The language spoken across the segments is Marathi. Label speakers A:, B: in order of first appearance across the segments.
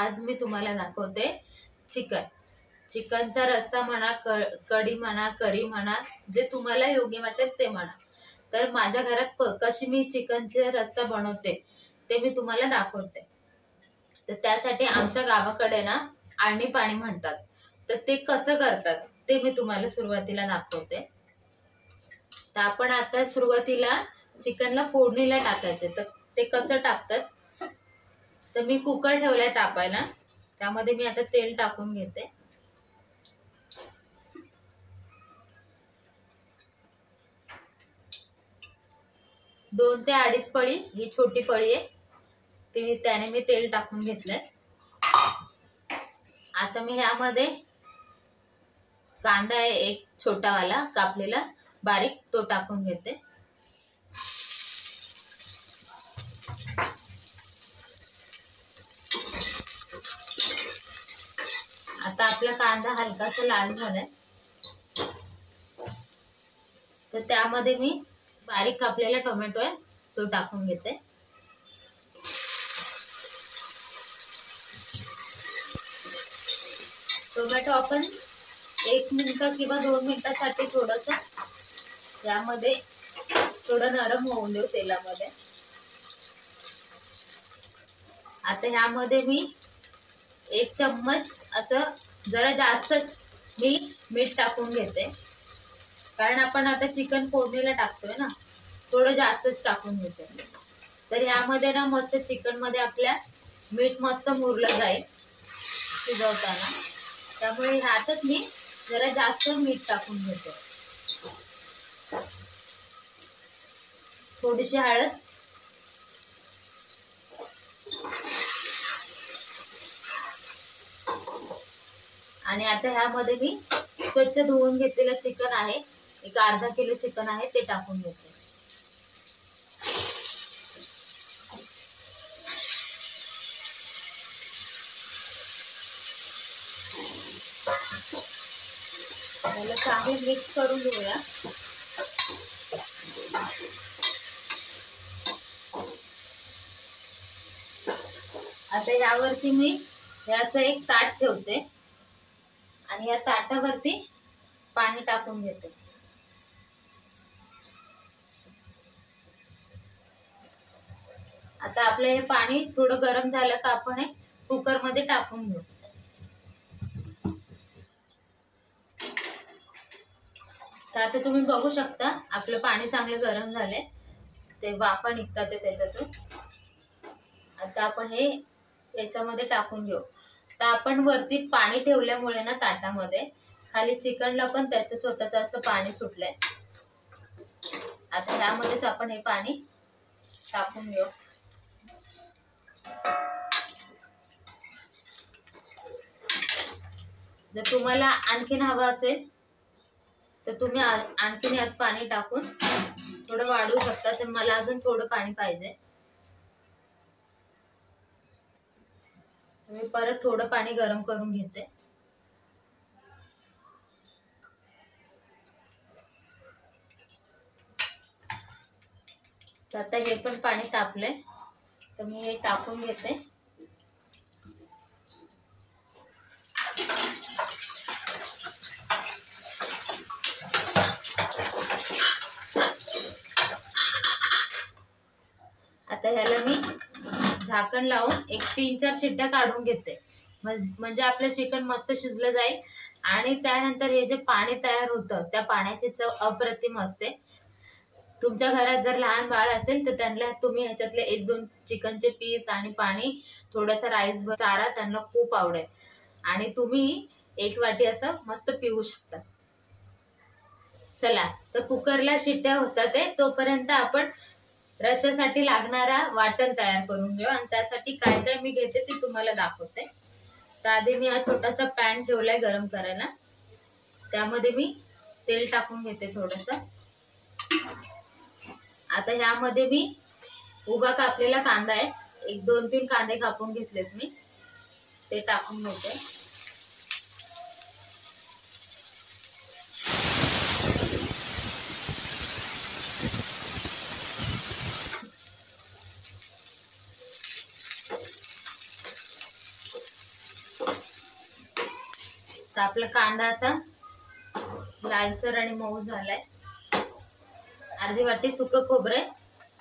A: आज मी तुम्हाला दाखवते चिकनचा रस्सा म्हणा, कढी म्हणा, करी म्हणा, जे तुम्हाला योग्य वाटेल ते म्हणा. तर माझ्या घरात कशी मी चिकनचे रस्सा बनवते ते मी तुम्हाला दाखवते. तर त्यासाठी आमच्या गावाकडे ना आळणी पाणी म्हणतात. तर ते कसं करतात ते मी तुम्हाला सुरुवातीला दाखवते. तर आपण आता सुरुवातीला चिकनला फोडणीला टाकायचे. तर ते कसं टाकतात, तर मी कुकर ठेवलाय तापायला. त्यामध्ये मी आता तेल टाकून घेते. दोन ते अडीच पळी, ही छोटी पळी आहे ती, त्याने मी तेल टाकून घेतलंय. आता मी ह्यामध्ये कांदा आहे एक छोटावाला कापलेला बारीक, तो टाकून घेते. आता आपला कांदा हलकासा लाल झालाय. तर त्यामध्ये मी बारीक कापलेला टोमॅटो आहे तो टाकून घेते. टोमॅटो आपण 1 मिनिट किंवा 2 मिनिटासाठी थोडस यामध्ये थोडं नरम होऊन देऊ तेलामध्ये. आता ह्यामध्ये मी 1 चम्मच असं जरा जास्त मी मीठ टाकून घेते, कारण आपण आता चिकन फोडणीला टाकतोय ना, थोडं जास्तच टाकून घेते. तर यामध्ये ना मस्त चिकन मध्ये आपल्या मीठ मस्त मुरलं जाईल शिजवताना. त्यामुळे ह्यातच मी जरा जास्त मीठ टाकून घेते. थोडीशी हळद, आणि आता ह्यामध्ये मी स्वच्छ धुवून घेतलेलं चिकन आहे, एक अर्धा किलो चिकन आहे, ते टाकून घेते. त्याला चांगले मिक्स करून घेऊया. आता यावरती मी याचं एक ताट ठेवते आणि या ताटावरती पाणी टाकून घेते. आता आपलं हे पाणी थोडं गरम झालं का आपण हे कुकर मध्ये टाकून घेऊ. तर आता तुम्ही बघू शकता आपलं पाणी चांगलं गरम झालंय, ते वाफा निघतात ते त्याच्यातून. आता आपण हे याच्यामध्ये टाकून घेऊ. तर आपण वरती पाणी ठेवल्यामुळे ना ताटामध्ये, खाली चिकनला पण त्याचं स्वतःच असं पाणी सुटलंय. आता त्यामध्येच आपण हे पाणी टाकून घेऊ. जर तुम्हाला आणखीन हवं असेल तर तुम्ही आणखीन यात पाणी टाकून थोडं वाढवू शकता. तर मला अजून थोडं पाणी पाहिजे. मी परत थोडं पाणी गरम करून घेते. तर आता हे पण पाणी तापलंय, तर मी हे टाकून घेते. आता ह्याला मी झाकण लावून एक 3-4 शिट्ट्या काढून घेते, म्हणजे आपलं चिकन मस्त शिजलं जाईल. आणि त्यानंतर हे जे पाणी तयार होतं त्या पाण्याची चव अप्रतिम असते. तुमच्या घरात जर लहान बाळ असेल तर त्यांना तुम्ही ह्याच्यातले 1-2 चिकनचे पीस आणि पाणी, थोडासा राईस चारा, त्यांना खूप आवडेल. आणि तुम्ही 1 वाटी असं मस्त पिऊ शकता. चला, तर कुकरला शिट्ट्या होतात ते तोपर्यंत आपण रश्श्यासाठी लागणारा वाटण तयार करून घेऊ. आणि त्यासाठी काय काय मी घेते ते तुम्हाला दाखवते. तर आधी मी हा छोटासा पॅन ठेवलाय गरम करायला. त्यामध्ये मी तेल टाकून घेते थोडंसं. आता ह्यामध्ये मी उभा कापलेला कांदा आहे, एक 2-3 कांदे कापून घेतलेत मी, ते टाकून घेते. तर आपला कांदा असा लालसर आणि मऊ झालाय. अर्धी वाटी सुकं खोबरं आहे,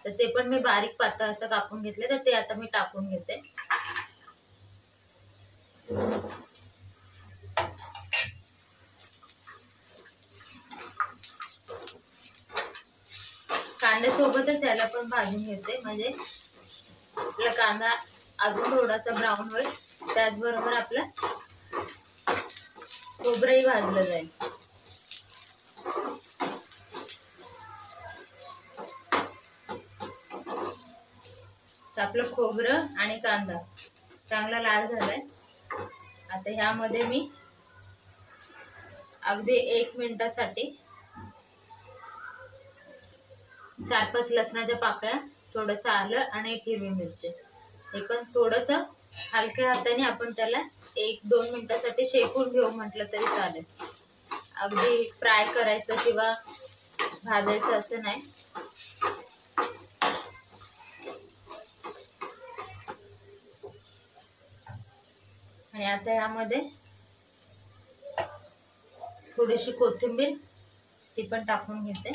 A: तर ते पण मी बारीक पातळ असं कापून घेतले, तर ते आता मी टाकून घेते. कांद्यासोबतच याला पण भाजून घेते, म्हणजे आपला कांदा अजून थोडासा ब्राऊन होईल, त्याचबरोबर आपलं खोबरंही भाजलं जाईल. तर आपलं खोबरं आणि कांदा चांगला लाल झालाय. आता ह्यामध्ये मी अगदी 1 मिनिटासाठी 4-5 लसणाच्या पाकळ्या, थोडंसं आलं आणि 1 हिरवी मिरची, हे पण थोडंसं हलक्या हाताने आपण त्याला 1-2 मिनिटासाठी शेकून घेऊ म्हटलं तरी चालेल. अगदी फ्राय करायचं किंवा भाजायचं असं नाही. आणि आता यामध्ये थोडीशी कोथिंबीर, ती पण टाकून घेते.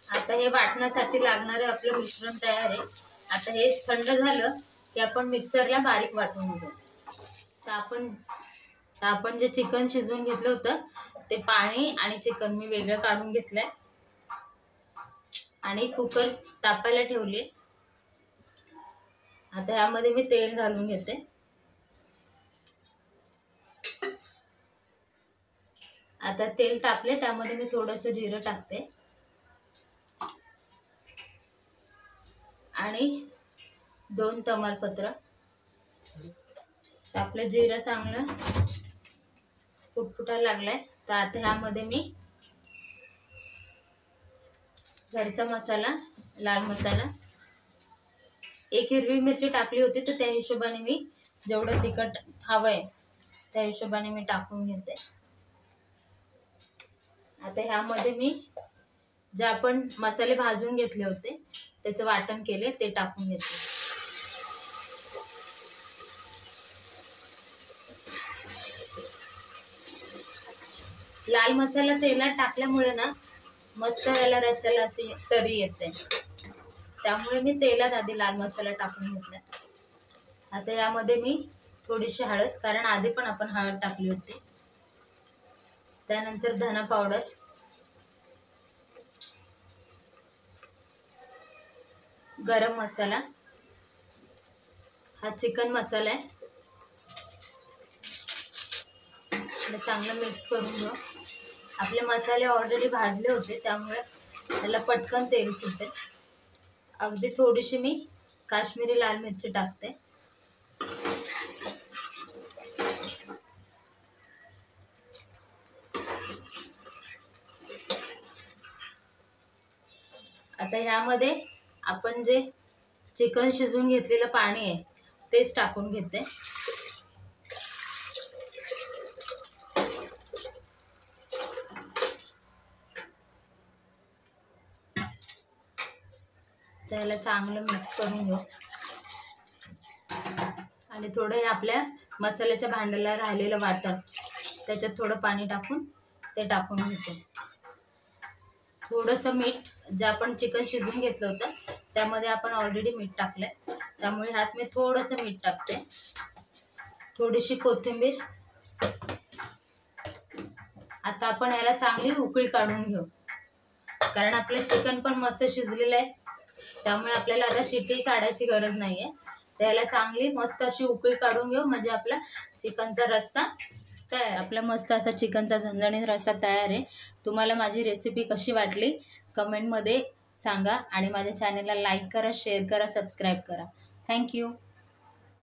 A: आता हे वाटण्यासाठी लागणारे आपलं मिश्रण तयार आहे. आता हे थंड झालं की आपण मिक्सरला बारीक वाटून घेऊ. तर आपण जे चिकन शिजवून घेतलं होतं ते पाणी आणि चिकन मी वेगळं काढून घेतलंय आणि कुकर तापायला ठेवले. आता यामध्ये मी तेल घालून घेते. आता तेल तापले, त्यामध्ये मी थोडंसं जिरं टाकते आणि 2 तमालपत्र. आपलं जिरं चांगलं फुटफुटायला लागलाय. तर आता ह्यामध्ये मी घरचा मसाला, लाल मसाला, 1 हिरवी मिरची टाकली होती, तर त्या हिशोबाने मी जेवढं तिखट हवंय त्या हिशोबाने मी टाकून घेते. आता ह्यामध्ये मी जे आपण मसाले भाजून घेतले होते त्याचं वाटण केले ते टाकून घेते. लाल मसाला तेलात टाकल्यामुळे ना मस्त याला रश्याला अशी तरी येते, त्यामुळे मी तेलात आधी लाल मसाला टाकून घेतला. आता यामध्ये मी थोडीशी हळद, कारण आधी पण आपण हळद टाकली होती. त्यानंतर धना पावडर, गरम मसाला, हा चिकन मसाला आहे. चांगलं मिक्स करून घेऊ. आपले मसाले ऑलरेडी भाजले होते, त्यामुळे त्याला पटकन तेल सुटेल. अगदी थोडीशी मी काश्मीरी लाल मिरची टाकते. आता यामध्ये आपण जे चिकन शिजवून घेतलेलं पाणी आहे तेच टाकून घेते. त्याला चांगलं मिक्स करून घेऊ आणि थोडं आपल्या मसाल्याच्या भांड्याला राहिलेलं वाटण त्याच्यात थोडं पाणी टाकून ते टाकून घेते. थोडंसं मीठ, जे आपण चिकन शिजवून घेतलं होतं त्यामध्ये आपण ऑलरेडी मीठ टाकलंय, त्यामुळे ह्यात मी थोडंसं मीठ टाकते. थोडीशी कोथिंबीर. आता आपण याला चांगली उकळी काढून घेऊ, कारण आपलं चिकन पण मस्त शिजलेलं आहे, त्यामुळे आपल्याला आता शिट्टी काढायची गरज नाहीये. त्याला चांगली मस्त अशी उकळी काढून घेऊ, म्हणजे आपला चिकनचा रस्सा तयार. आपला मस्त असा चिकनचा झणझणीत रस्सा तयार आहे. तुम्हाला माझी रेसिपी कशी वाटली कमेंटमध्ये सांगा आणि माझ्या चॅनलला लाईक करा, शेअर करा, सबस्क्राईब करा. थँक्यू.